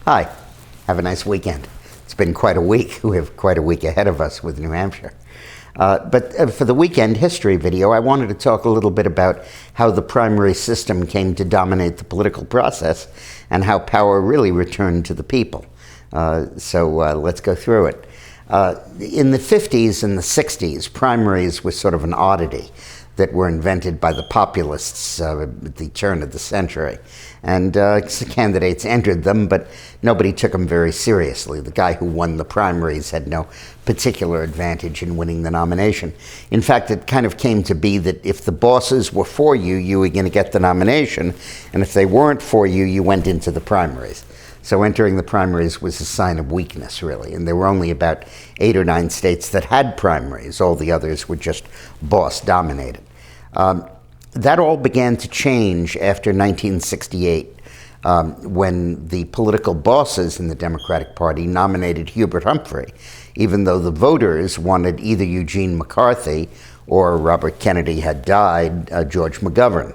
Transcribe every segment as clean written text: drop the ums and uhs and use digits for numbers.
Hi, have a nice weekend. It's been quite a week. We have quite a week ahead of us with New Hampshire. But for the weekend history video, I wanted to talk a little bit about how the primary system came to dominate the political process and how power really returned to the people. So let's go through it. In the 50s and the 60s, primaries was sort of an oddity that were invented by the populists at the turn of the century. And candidates entered them, but nobody took them very seriously. The guy who won the primaries had no particular advantage in winning the nomination. In fact, it kind of came to be that if the bosses were for you, you were going to get the nomination, and if they weren't for you, you went into the primaries. So entering the primaries was a sign of weakness, really, and there were only about 8 or 9 states that had primaries. All the others were just boss-dominated. That all began to change after 1968, when the political bosses in the Democratic Party nominated Hubert Humphrey, even though the voters wanted either Eugene McCarthy or Robert Kennedy had died, George McGovern.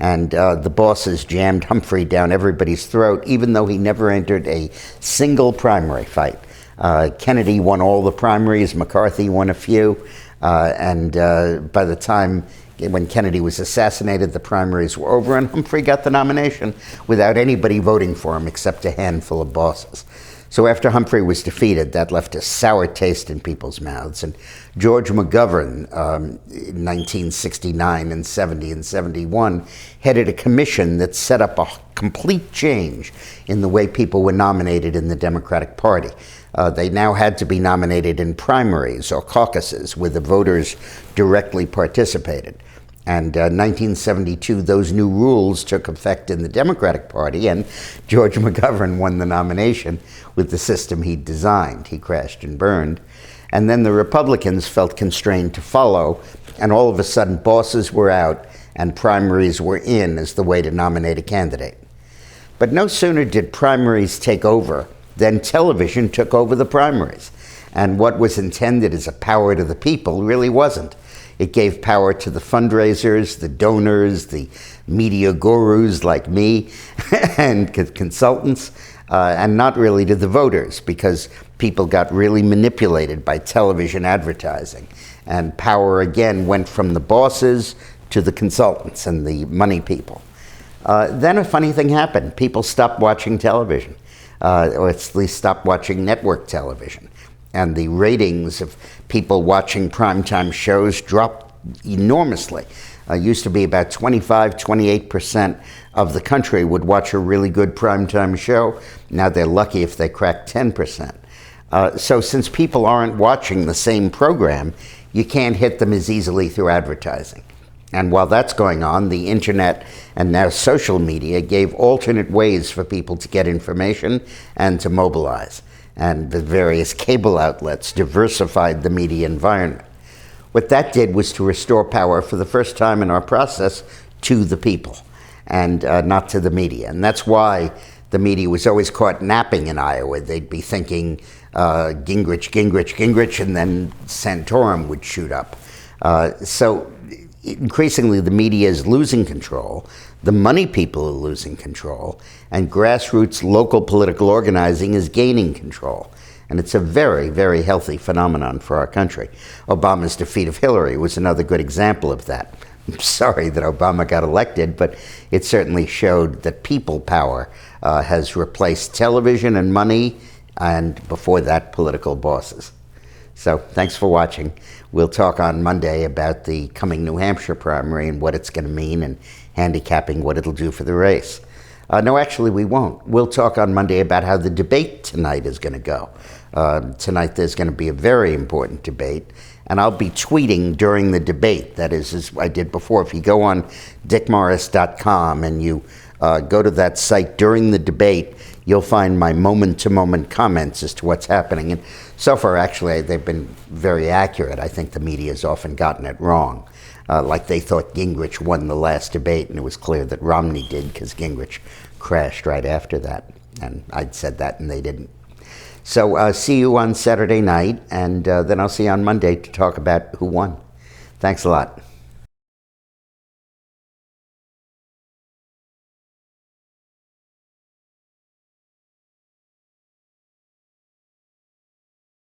And the bosses jammed Humphrey down everybody's throat, even though he never entered a single primary fight. Kennedy won all the primaries, McCarthy won a few, and by the time when Kennedy was assassinated, the primaries were over, and Humphrey got the nomination without anybody voting for him except a handful of bosses. So after Humphrey was defeated, that left a sour taste in people's mouths. And George McGovern, in 1969 and 70 and 71, headed a commission that set up a complete change in the way people were nominated in the Democratic Party. They now had to be nominated in primaries or caucuses where the voters directly participated. And 1972, those new rules took effect in the Democratic Party, and George McGovern won the nomination with the system he'd designed. He crashed and burned. And then the Republicans felt constrained to follow, and all of a sudden bosses were out and primaries were in as the way to nominate a candidate. But no sooner did primaries take over than television took over the primaries. And what was intended as a power to the people really wasn't. It gave power to the fundraisers, the donors, the media gurus like me, and consultants, and not really to the voters, because people got really manipulated by television advertising. And power, again, went from the bosses to the consultants and the money people. Then a funny thing happened. People stopped watching television, or at least stopped watching network television. And the ratings of people watching primetime shows dropped enormously. Used to be about 28% of the country would watch a really good primetime show. Now they're lucky if they crack 10%. So since people aren't watching the same program, you can't hit them as easily through advertising. And while that's going on, the internet and now social media gave alternate ways for people to get information and to mobilize. And the various cable outlets diversified the media environment. What that did was to restore power for the first time in our process to the people and not to the media. And that's why the media was always caught napping in Iowa. They'd be thinking Gingrich, Gingrich, Gingrich, and then Santorum would shoot up. So increasingly the media is losing control. The money people are losing control, and grassroots local political organizing is gaining control. And it's a very, very healthy phenomenon for our country. Obama's defeat of Hillary was another good example of that. I'm sorry that Obama got elected, but it certainly showed that people power has replaced television and money, and before that, political bosses. So thanks for watching. We'll talk on Monday about the coming New Hampshire primary and what it's going to mean, and handicapping what it'll do for the race. No, actually we won't. We'll talk on Monday about how the debate tonight is going to go. Tonight there's going to be a very important debate, and I'll be tweeting during the debate. That is, as I did before. If you go on dickmorris.com and you go to that site during the debate, you'll find my moment-to-moment comments as to what's happening. And so far, actually, they've been very accurate. I think the media has often gotten it wrong. Like they thought Gingrich won the last debate, and it was clear that Romney did because Gingrich crashed right after that. And I'd said that, and they didn't. So see you on Saturday night, and then I'll see you on Monday to talk about who won. Thanks a lot.